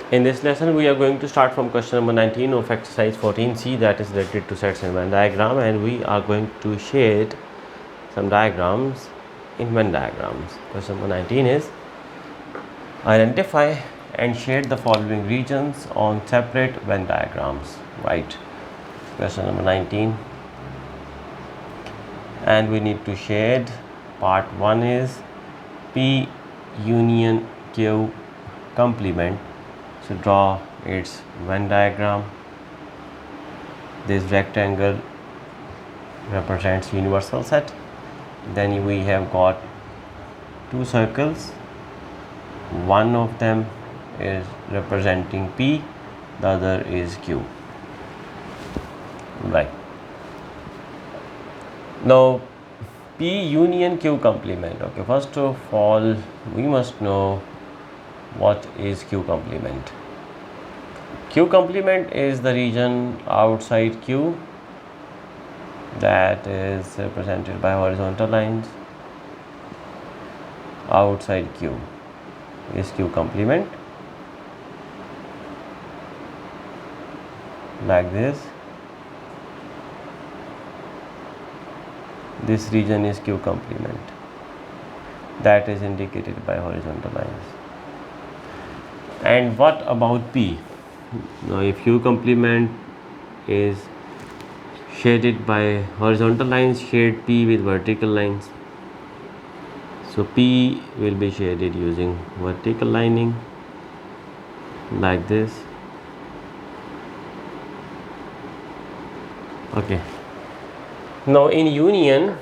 In this lesson, we are going to start from question number 19 of exercise 14C, that is related to sets in Venn diagram, and we are going to shade some diagrams in Venn diagrams. Question number 19 is identify and shade the following regions on separate Venn diagrams. Right. Question number 19, and we need to shade. Part 1 is P union Q complement. So draw its Venn diagram. This rectangle represents universal set. Then we have got two circles. One of them is representing P, the other is Q. Right. Now P union Q complement. Okay, first of all, we must know what is Q complement. Q complement is the region outside Q that is represented by horizontal lines. Outside Q is Q complement, like this. This region is Q complement, that is indicated by horizontal lines. And what about P? Now if Q complement is shaded by horizontal lines, shade P with vertical lines. So P will be shaded using vertical lining, like this. Okay. Now in union,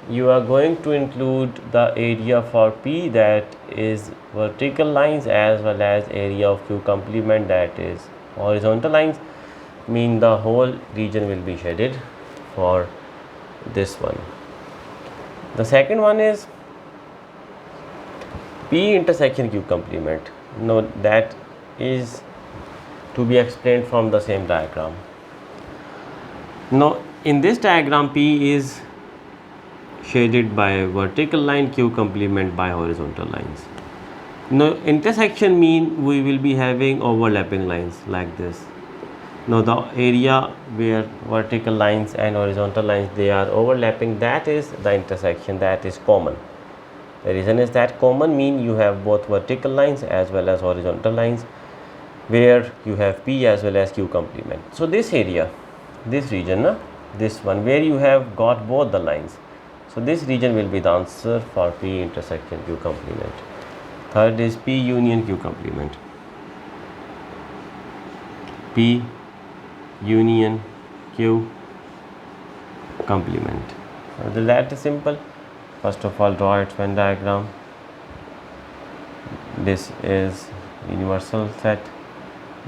you are going to include the area for P, that is vertical lines, as well as area of Q complement, that is horizontal lines. Mean the whole region will be shaded for this one. The second one is P intersection Q complement. Now that is to be explained from the same diagram. Now in this diagram, P is shaded by vertical line, Q complement by horizontal lines. Now intersection mean we will be having overlapping lines like this. Now the area where vertical lines and horizontal lines they are overlapping, that is the intersection, that is common. The reason is that common mean you have both vertical lines as well as horizontal lines, where you have P as well as Q complement. So this area, this region, this one where you have got both the lines, so this region will be the answer for P intersection Q complement. Third is P union Q complement. P union Q complement. So that is simple. First of all, draw its Venn diagram. This is universal set.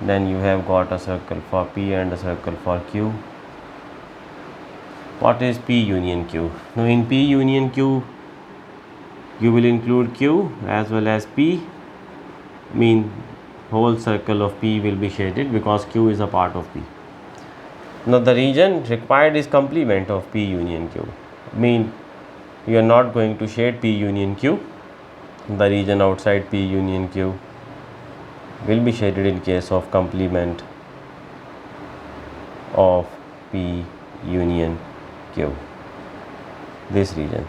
Then you have got a circle for P and a circle for Q. What is P union Q? Now in P union Q, you will include Q as well as P. Mean whole circle of P will be shaded because Q is a part of P. Now the region required is complement of P union Q. Mean you are not going to shade P union Q. The region outside P union Q will be shaded in case of complement of P union Q. This region,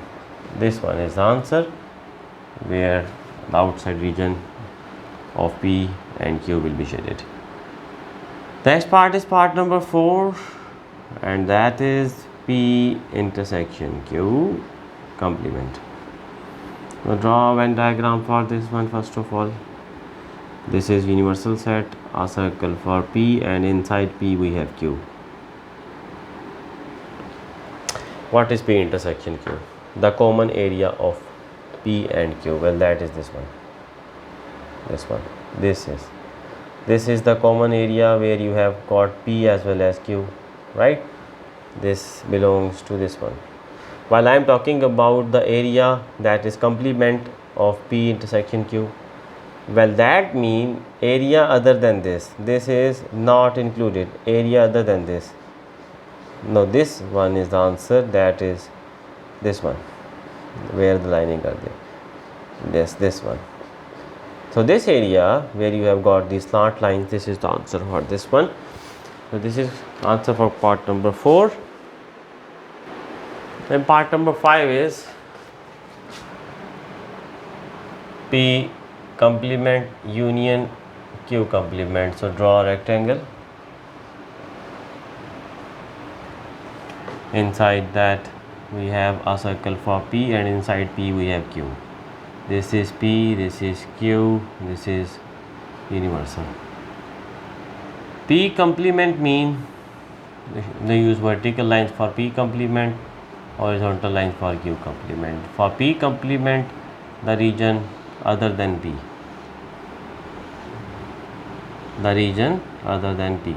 this one is the answer, where the outside region of P and Q will be shaded. Next part is part number 4, and that is P intersection Q complement. Now draw a Venn diagram for this one. First of all, this is universal set, a circle for P, and inside P we have Q. What is P intersection Q? The common area of P and Q. Well, that is this one. This one. This is the common area where you have got P as well as Q, right? This belongs to this one. While I am talking about the area that is complement of P intersection Q, well, that means area other than this. This is not included. Area other than this. Now this one is the answer, that is this one, where the lining are there. This one. So this area where you have got these slant lines, this is the answer for this one. So this is answer for part number 4. And part number 5 is P complement union Q complement. So draw a rectangle. Inside that we have a circle for P, and inside P we have Q. This is P, this is Q, this is universal. P complement mean they use vertical lines for P complement, horizontal lines for Q complement. For P complement, the region other than P. The region other than P.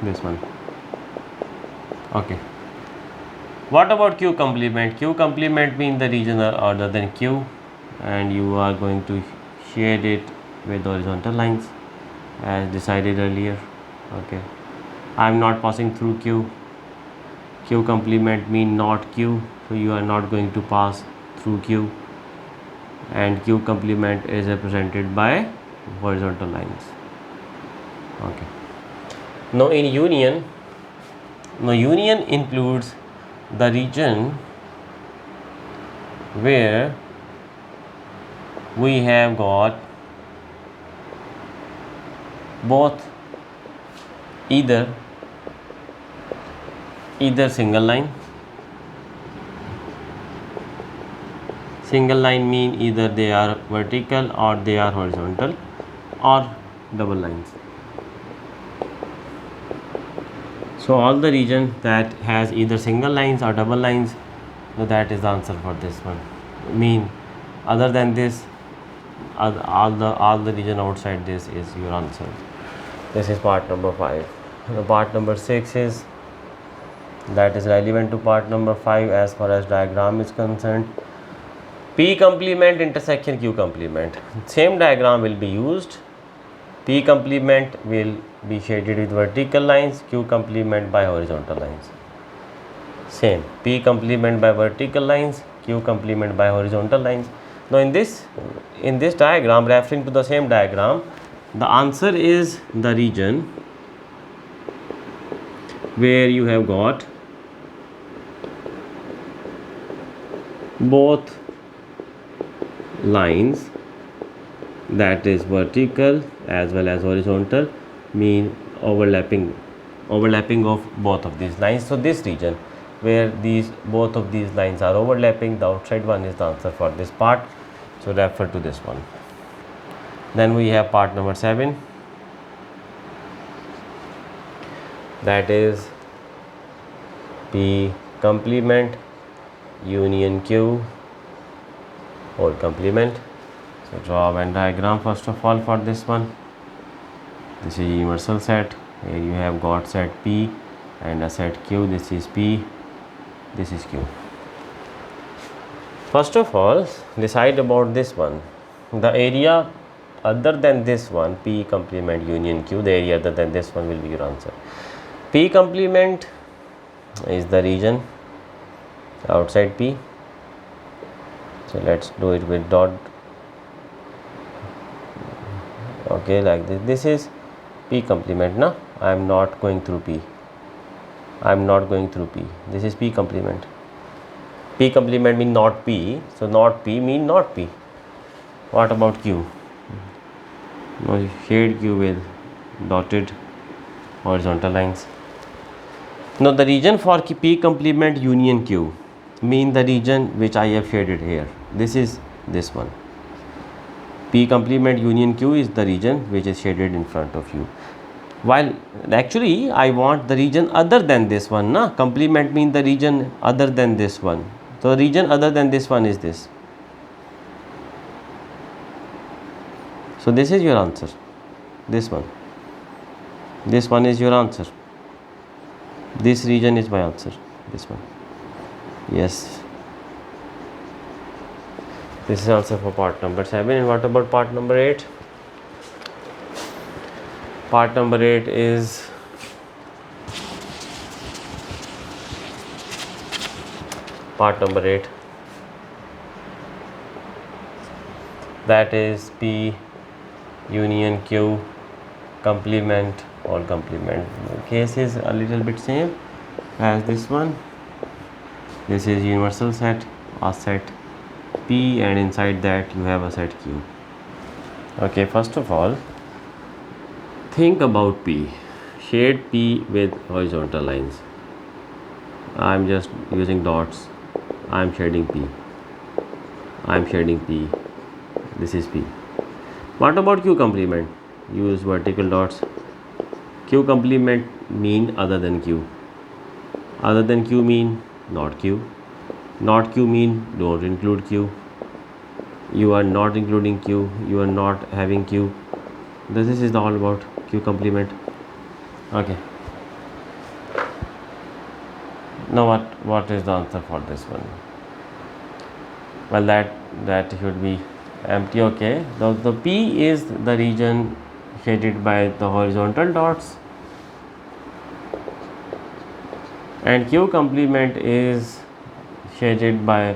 This one. Okay. What about Q complement? Q complement means the region other than Q, and you are going to shade it with horizontal lines as decided earlier. Okay. I am not passing through Q. Q complement mean not Q, so you are not going to pass through Q, and Q complement is represented by horizontal lines. Okay. Now union includes the region where we have got both either single line mean either they are vertical or they are horizontal, or double lines. So all the region that has either single lines or double lines, so that is the answer for this one. Mean other than this, all the region outside this is your answer. This is part number 5. The part number 6 is that is relevant to part number 5 as far as diagram is concerned. P complement intersection Q complement. Same diagram will be used. P complement will be shaded with vertical lines, Q complement by horizontal lines. Same, P complement by vertical lines, Q complement by horizontal lines. Now in this diagram, referring to the same diagram, the answer is the region where you have got both lines, that is vertical as well as horizontal, mean overlapping of both of these lines. So this region where both of these lines are overlapping, the outside one is the answer for this part. So refer to this one. Then we have part number 7, that is P complement union Q or complement. So draw a Venn diagram first of all for this one. This is universal set where you have got set P and a set Q. This is P, this is Q. First of all, decide about this one. The area other than this one, P complement union Q, the area other than this one will be your answer. P complement is the region outside P. So let's do it with dot. Okay, like this. This is P complement. Now I am not going through P. This is P complement. P complement mean not P. So not P mean not P. What about Q? Now shade Q with dotted horizontal lines. Now the region for P complement union Q mean the region which I have shaded here. This is this one. P complement union Q is the region which is shaded in front of you. While actually I want the region other than this one. Na? Complement mean the region other than this one. So the region other than this one is this. So this is your answer. This one. This one is your answer. This region is my answer. This one. Yes. This is answer for part number 7. And what about part number 8? Part number 8 is part number 8, that is P union Q complement or complement. The case is a little bit same as this one. This is universal set, a set P, and inside that you have a set Q. Okay, first of all, think about P. Shade P with horizontal lines. I am just using dots. I am shading P. I am shading P. This is P. What about Q complement? Use vertical dots. Q complement mean other than Q. Other than Q mean not Q. Not Q mean don't include Q. You are not including Q. You are not having Q. This is all about Q complement. Okay. Now what is the answer for this one? Well, that should be empty. Okay. The P is the region shaded by the horizontal dots, and Q complement is shaded by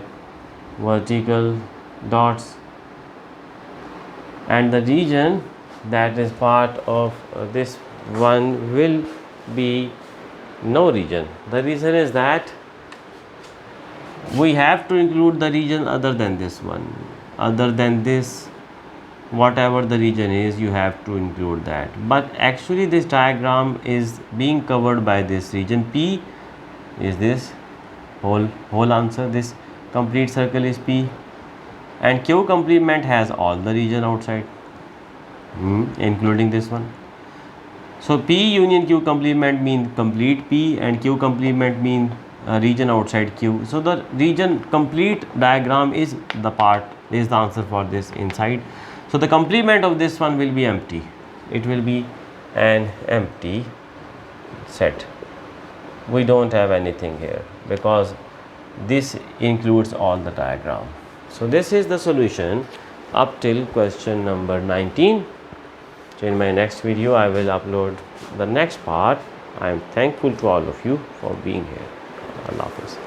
vertical dots, and the region that is part of this one will be no region. The reason is that we have to include the region other than this one. Other than this, whatever the region is, you have to include that. But actually this diagram is being covered by this region. P is this whole answer. This complete circle is P, and Q complement has all the region outside, including this one. So P union Q complement mean complete P, and Q complement mean region outside Q. So the region complete diagram is the answer for this inside. So the complement of this one will be empty. It will be an empty set. We don't have anything here because this includes all the diagram. So this is the solution up till question number 19. So in my next video I will upload the next part. I am thankful to all of you for being here. Allah Hafiz.